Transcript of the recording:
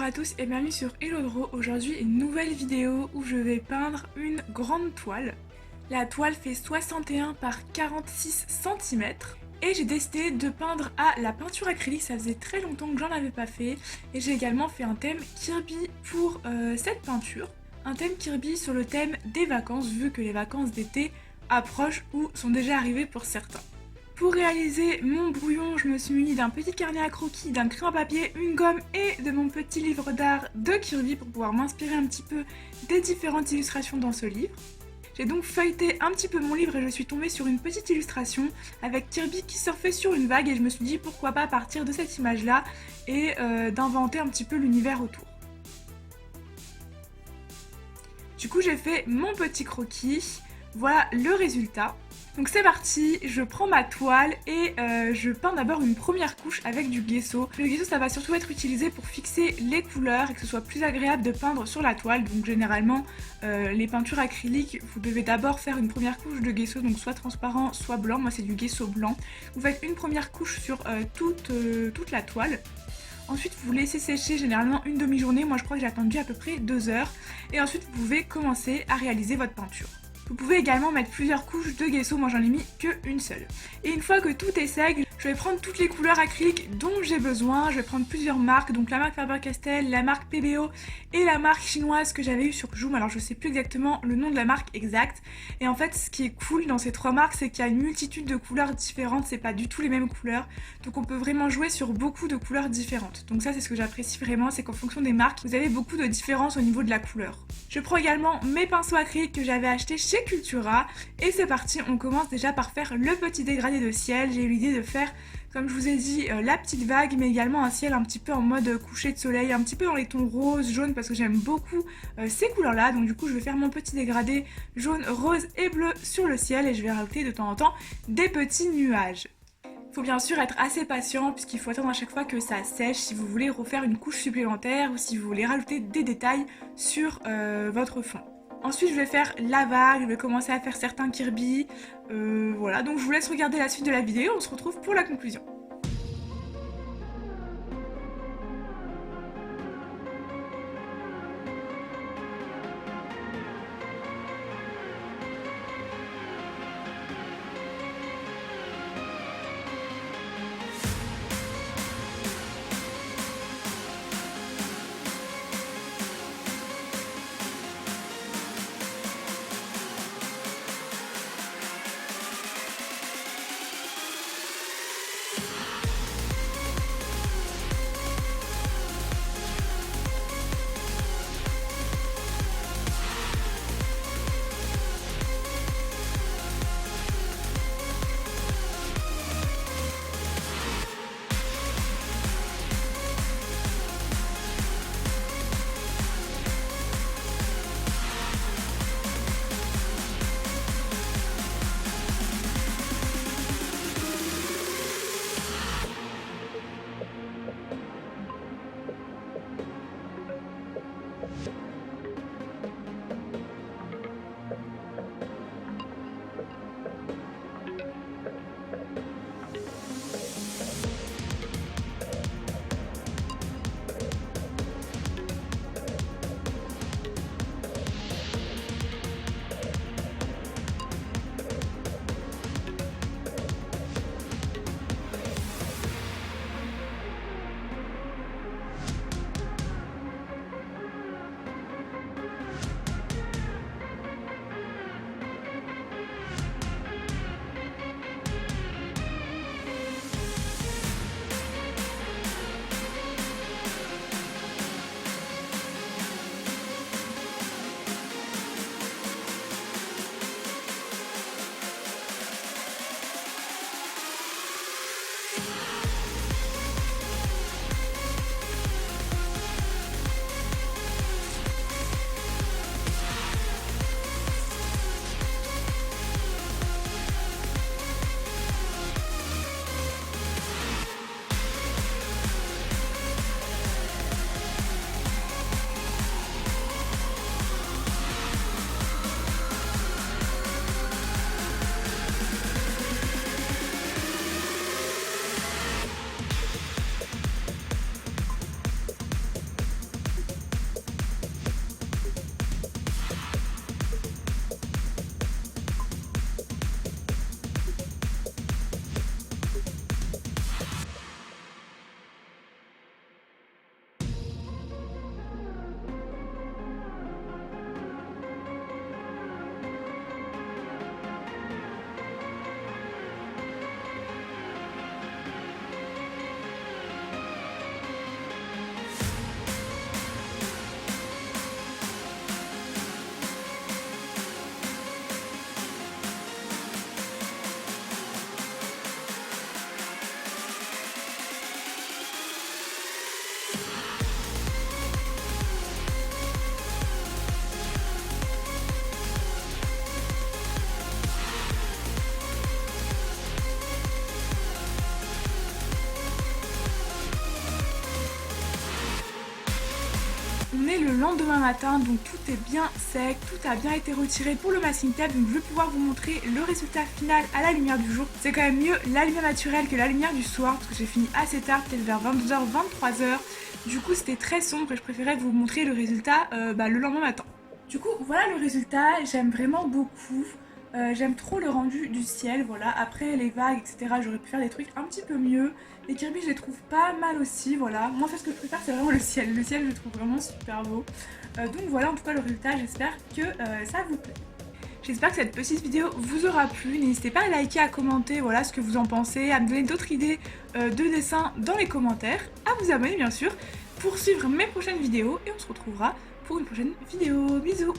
à tous et bienvenue sur Hello Draw. Aujourd'hui une nouvelle vidéo où je vais peindre une grande toile. La toile fait 61 par 46 cm et j'ai décidé de peindre à la peinture acrylique, ça faisait très longtemps que j'en avais pas fait. Et j'ai également fait un thème Kirby pour cette peinture. Un thème Kirby sur le thème des vacances vu que les vacances d'été approchent ou sont déjà arrivées pour certains. Pour réaliser mon brouillon, je me suis munie d'un petit carnet à croquis, d'un crayon à papier, une gomme et de mon petit livre d'art de Kirby pour pouvoir m'inspirer un petit peu des différentes illustrations dans ce livre. J'ai donc feuilleté un petit peu mon livre et je suis tombée sur une petite illustration avec Kirby qui surfait sur une vague et je me suis dit pourquoi pas partir de cette image là et d'inventer un petit peu l'univers autour. Du coup j'ai fait mon petit croquis, voilà le résultat. Donc c'est parti, je prends ma toile et je peins d'abord une première couche avec du gesso. Le gesso ça va surtout être utilisé pour fixer les couleurs et que ce soit plus agréable de peindre sur la toile. Donc généralement les peintures acryliques, vous devez d'abord faire une première couche de gesso, donc soit transparent soit blanc. Moi c'est du gesso blanc. Vous faites une première couche sur toute la toile. Ensuite vous laissez sécher généralement une demi-journée, moi je crois que j'ai attendu à peu près 2 heures. Et ensuite vous pouvez commencer à réaliser votre peinture. Vous pouvez également mettre plusieurs couches de gesso, moi j'en ai mis qu'une seule. Et une fois que tout est sec, je vais prendre toutes les couleurs acryliques dont j'ai besoin. Je vais prendre plusieurs marques, donc la marque Faber-Castell, la marque PBO et la marque chinoise que j'avais eue sur Joom. Alors je sais plus exactement le nom de la marque exacte. Et en fait ce qui est cool dans ces trois marques, c'est qu'il y a une multitude de couleurs différentes, c'est pas du tout les mêmes couleurs. Donc on peut vraiment jouer sur beaucoup de couleurs différentes. Donc ça c'est ce que j'apprécie vraiment, c'est qu'en fonction des marques, vous avez beaucoup de différences au niveau de la couleur. Je prends également mes pinceaux acryliques que j'avais achetés chez Cultura et c'est parti, on commence déjà par faire le petit dégradé de ciel. J'ai eu l'idée de faire, comme je vous ai dit, la petite vague mais également un ciel un petit peu en mode coucher de soleil, un petit peu dans les tons rose, jaune parce que j'aime beaucoup ces couleurs là. Donc du coup je vais faire mon petit dégradé jaune, rose et bleu sur le ciel et je vais rajouter de temps en temps des petits nuages. Il faut bien sûr être assez patient puisqu'il faut attendre à chaque fois que ça sèche si vous voulez refaire une couche supplémentaire ou si vous voulez rajouter des détails sur votre fond. Ensuite je vais faire la vague, je vais commencer à faire certains Kirby, voilà, donc je vous laisse regarder la suite de la vidéo, on se retrouve pour la conclusion. est le lendemain matin, donc tout est bien sec, tout a bien été retiré pour le masking tape, donc je vais pouvoir vous montrer le résultat final à la lumière du jour. C'est quand même mieux la lumière naturelle que la lumière du soir, parce que j'ai fini assez tard, peut-être vers 22h, 23h. Du coup c'était très sombre et je préférais vous montrer le résultat le lendemain matin. Du coup voilà le résultat, j'aime vraiment beaucoup. J'aime trop le rendu du ciel, voilà. Après les vagues, etc., j'aurais pu faire des trucs un petit peu mieux. Les Kirby, je les trouve pas mal aussi, voilà. Moi, en fait, ce que je préfère, c'est vraiment le ciel. Le ciel, je le trouve vraiment super beau. Donc voilà, en tout cas, le résultat, j'espère que ça vous plaît. J'espère que cette petite vidéo vous aura plu. N'hésitez pas à liker, à commenter, voilà, ce que vous en pensez, à me donner d'autres idées de dessins dans les commentaires, à vous abonner, bien sûr, pour suivre mes prochaines vidéos. Et on se retrouvera pour une prochaine vidéo. Bisous!